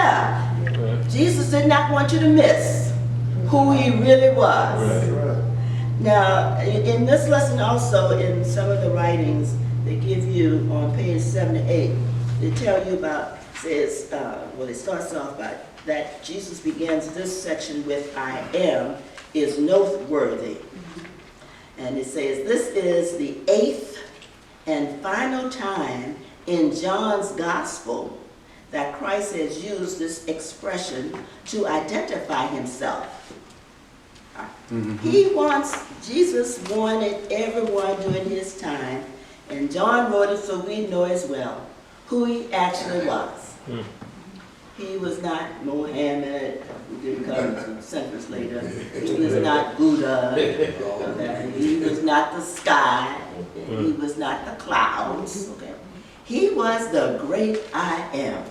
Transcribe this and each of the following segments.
Yeah. Jesus did not want you to miss who he really was. Now, in this lesson also, in some of the writings they give you on page 7 to 8, they tell you about, says, well, it starts off by that Jesus begins this section with I am is noteworthy. And it says, this is the 8th and final time in John's gospel that Christ has used this expression to identify himself. Jesus wanted everyone during his time, and John wrote it so we know as well who he actually was. He was not Mohammed, who didn't come centuries later. He was not Buddha. Okay? He was not the sky. He was not the clouds. Okay? He was the great I am.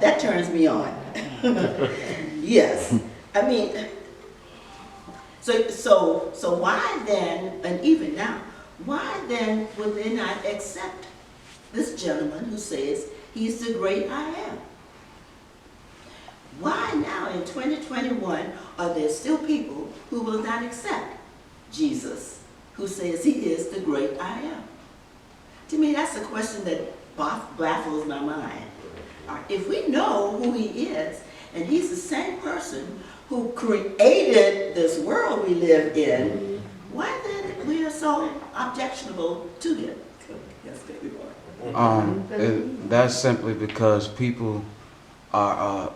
That turns me on. Yes. I mean, so why then, and even now, why then would they not accept this gentleman who says he's the great I am? Why now in 2021 are there still people who will not accept Jesus, who says he is the great I am? To me, that's a question that baffles my mind. If we know who he is, and he's the same person who created this world we live in, why then we are so objectionable to him? Yes, baby boy. That's simply because people are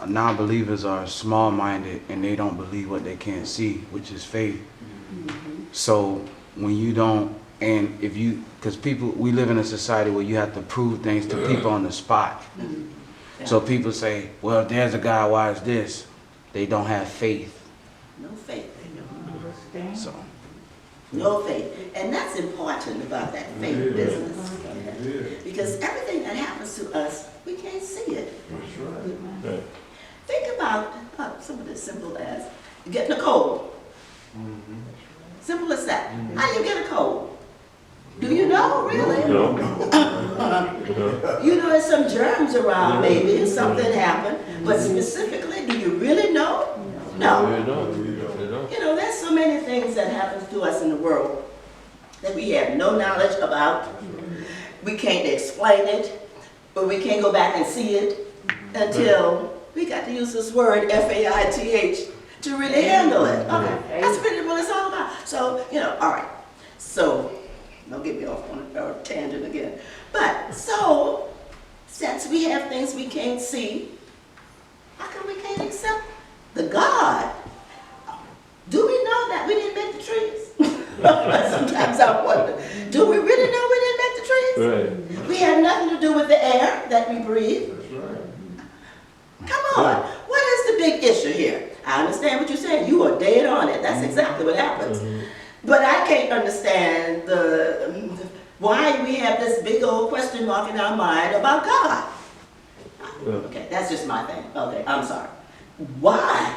non-believers are small-minded and they don't believe what they can't see, which is faith. So when you don't, and if you, because people, we live in a society where you have to prove things to people on the spot. So people say, well, there's a God, why is this? They don't have faith. No faith. They don't understand. So. No faith. And that's important about that faith business. Because everything that happens to us, we can't see it. That's right. Think about something as simple as getting a cold. Simple as that. How do you get a cold? Do you know, really? No. You know there's some germs around, maybe, something happened, but specifically, do you really know? No. You know, there's so many things that happen to us in the world that we have no knowledge about. We can't explain it, but we can't go back and see it until we got to use this word, F-A-I-T-H, to really handle it. Okay, that's really what it's all about. So, you know, all right. So, don't get me off on a tangent again. But, so, since we have things we can't see, how come we can't accept the God? Do we know that we didn't make the trees? Sometimes I wonder, do we really know we didn't make the trees? Right. We have nothing to do with the air that we breathe. Come on, what is the big issue here? I understand what you're saying. You are dead on it. That's exactly what happens. But I can't understand why we have this big old question mark in our mind about God. Okay, that's just my thing. Okay, I'm sorry. Why?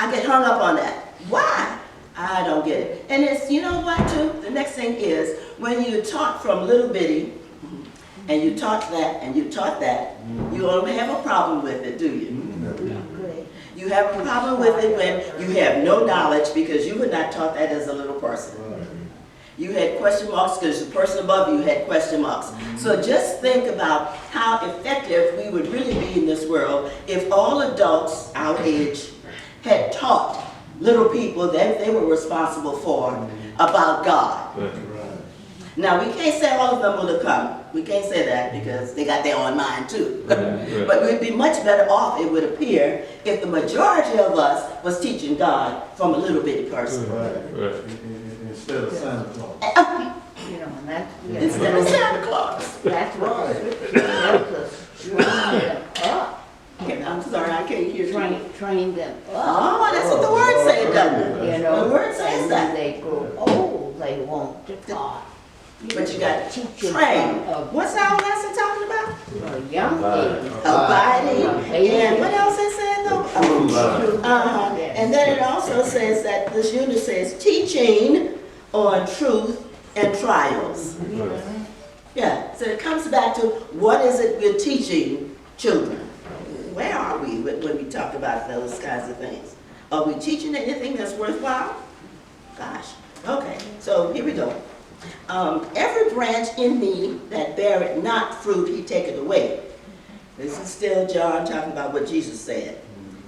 I get hung up on that. Why? I don't get it. And it's, you know what, too? The next thing is, when you taught from little bitty, and you taught that, and you taught that, you don't have a problem with it, do you? You have a problem with it when you have no knowledge because you were not taught that as a little person. You had question marks because the person above you had question marks. So just think about how effective we would really be in this world if all adults our age had taught little people that they were responsible for about God. Now, we can't say all of them will have come. We can't say that because they got their own mind too. But we'd be much better off, it would appear, if the majority of us was teaching God from a little bitty person. Instead of Santa Claus. You know, and that's, Instead of Santa Claus. that's what helps us train them up. Okay, I'm sorry, I can't hear you. Train them up. Oh, that's what the word says, doesn't it? You know, The word says and that. when they grow old, they want to talk. But you got to teach them train. of What's our lesson talking about? young age. Abiding. And what else it said though? And then it also says that this unit says teaching on truth and trials. Yeah, so it comes back to what is it we're teaching children? Where are we when we talk about those kinds of things? Are we teaching anything that's worthwhile? Gosh, okay, so here we go. Every branch in me that beareth not fruit, he taketh away. This is still John talking about what Jesus said.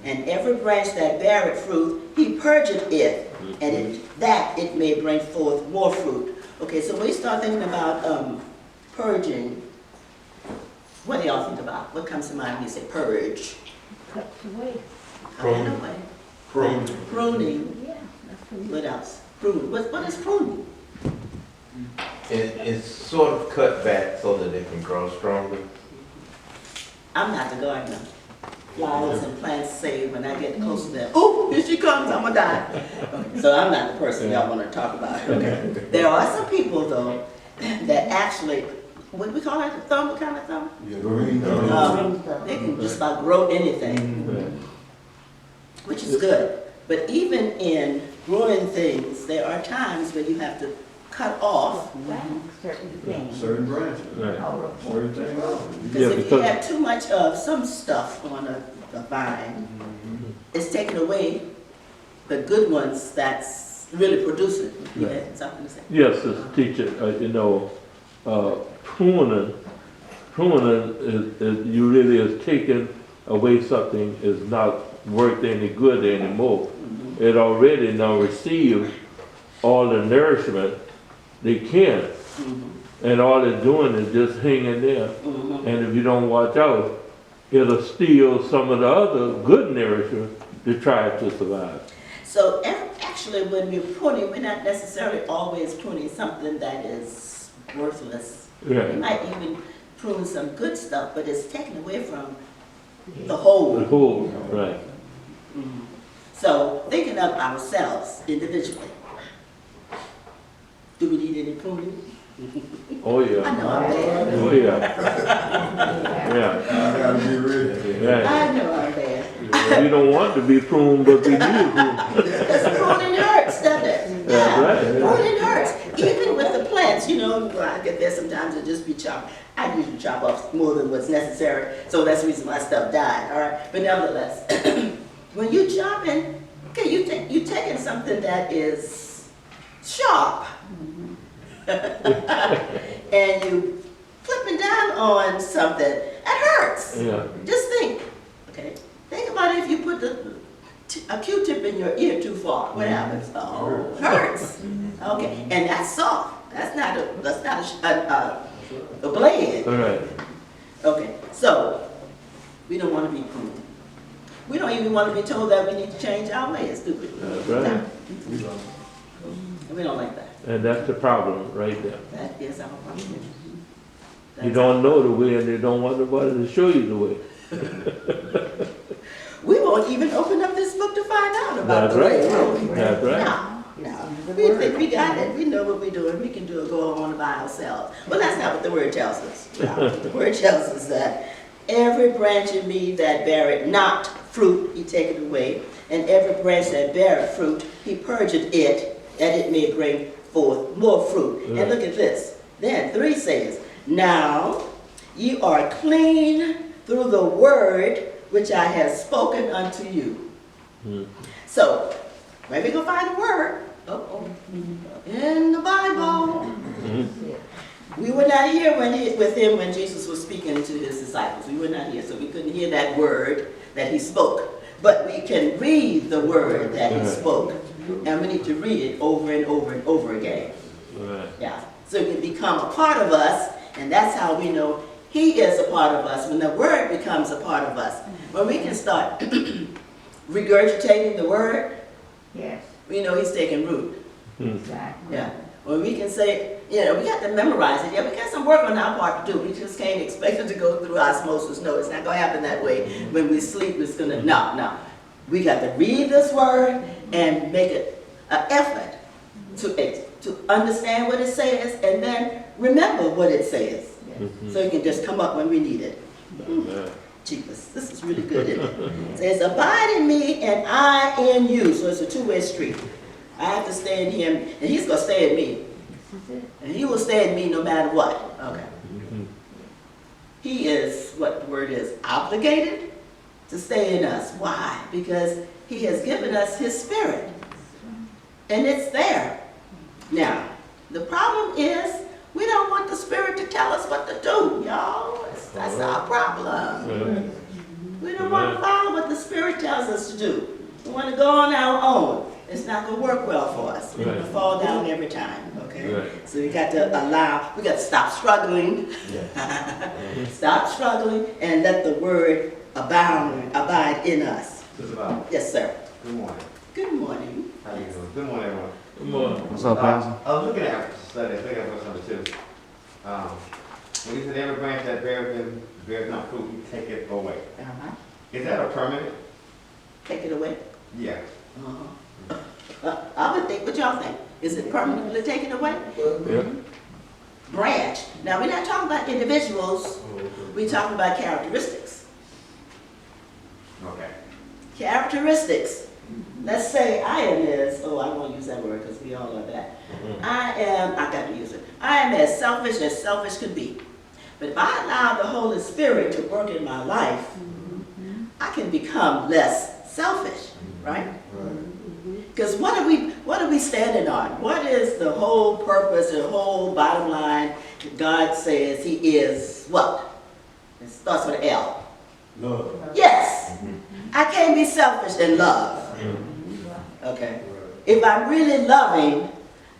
And every branch that beareth fruit, he purgeth it, and that it may bring forth more fruit. Okay, so when we start thinking about purging, what do y'all think about? What comes to mind when you say purge? Cuts away. Cutting away. Pruning. Pruning. Yeah, that's what What else? Pruning. What is pruning? It's sort of cut back so that it can grow stronger. I'm not the gardener. Flowers and plants say when I get close to them, oh, here she comes, I'm gonna die. Okay, so I'm not the person y'all wanna talk about. Okay. There are some people though that actually, what do we call it, a thumb, what kind of thumb? Yeah, green. They can just about grow anything, which is good. But even in growing things, there are times when you have to cut off. certain things. Certain branches. Right. Certain things. Because if you have too much of some stuff on a vine, it's taking away the good ones that's really producing. You had something to say? Yes, as a teacher, pruning is you really is taking away something is not worth any good anymore. It already now received all the nourishment they can. And all it's doing is just hanging there. And if you don't watch out, it'll steal some of the other good nourishment to try to survive. So actually when we're pruning, we're not necessarily always pruning something that is worthless. Right. We might even prune some good stuff, but it's taken away from the whole. The whole, right. So thinking of ourselves individually, do we need any pruning? Oh, I yeah. know I'm bad. Oh, yeah. Yeah. I gotta be ready. Right. I know I'm bad. We don't want to be pruned, but we need to prune. Because pruning hurts, doesn't it? That's right. Pruning hurts. Even with the plants, you know, when I get there sometimes it just be chopped. I usually chop off more than what's necessary, so that's the reason my stuff died, all right? But nevertheless, when you chopping, okay, you taking something that is sharp, and you flipping down on something, that hurts. Yeah. Just think, okay, think about it if you put a Q-tip in your ear too far, what happens? Oh, it hurts. Okay, and that's soft. That's not a blade. All right. Okay, so we don't want to be pruned. We don't even want to be told that we need to change our ways, do we? That's right. No. We don't like that. And that's the problem right there. That is our problem. You don't know the way and they don't want nobody to show you the way. We won't even open up this book to find out about That's the way. right. will we? That's right. No. We think we got it. We know what we're doing. We can go on by ourselves. Well, that's not what the word tells us. No. The word tells us that every branch in me that beareth not fruit, he taketh away. And every branch that beareth fruit, he purgeth it, that it may bring forth more fruit. And look at this. Then 3 says, now ye are clean through the word which I have spoken unto you. So, where we go find the word? In the Bible. We were not here with him when Jesus was speaking to his disciples. We were not here, so we couldn't hear that word that he spoke. But we can read the word that he spoke, and we need to read it over and over and over again. Right. Yeah, so it can become a part of us, and that's how we know he is a part of us, when the word becomes a part of us. When we can start regurgitating the word, Yes, we know he's taking root. exactly. Yeah. When we can say, you know, we got to memorize it. Yeah, we got some work on our part to do. We just can't expect it to go through osmosis. No, it's not going to happen that way. When we sleep, it's going to, no. We got to read this word and make it an effort to understand what it says and then remember what it says. So it can just come up when we need it. Jeepers, this is really good, isn't it? It says, abide in me and I in you. So it's a two-way street. I have to stay in him and he's going to stay in me. And he will stay in me no matter what. Okay. Mhm. He is, what the word is, obligated to stay in us. Why? Because he has given us his spirit. And it's there. Now, the problem is we don't want the spirit to tell us what to do, y'all. That's our problem. Yeah. We don't want to follow what the spirit tells us to do. We want to go on our own. It's not going to work well for us. We're going to Right. fall down every time, okay? Right. So we got to we got to stop struggling. Stop struggling and let the word abide in us. Just about. Yes, sir. Good morning. Good morning. How you doing? Good morning, everyone. Come on. What's up, Pastor? I was looking at study, I think I was number 2. When you said every branch that bears not fruit, you take it away. Uh-huh. Is that a permanent? Take it away. Yeah. I would think, what y'all think? Is it permanently taken away? Yeah. Branch. Now, we're not talking about individuals. We're talking about characteristics. Okay. Characteristics. Let's say I am as, I won't use that word because we all know that. I got to use it. I am as selfish could be. But if I allow the Holy Spirit to work in my life, I can become less selfish, right? Because what are we standing on? What is the whole purpose, the whole bottom line? God says he is what? It starts with an L. Love. Yes. I can't be selfish and love. Okay. If I'm really loving,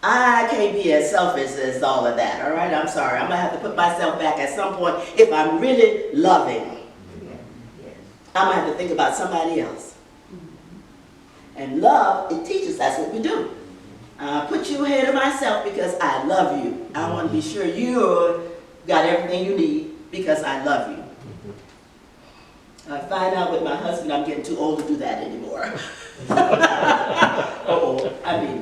I can't be as selfish as all of that. All right, I'm sorry. I'm going to have to put myself back at some point. If I'm really loving, I'm going to have to think about somebody else. And love, it teaches that's what we do. I put you ahead of myself because I love you. I want to be sure you got everything you need because I love you. I find out with my husband I'm getting too old to do that anymore. I mean,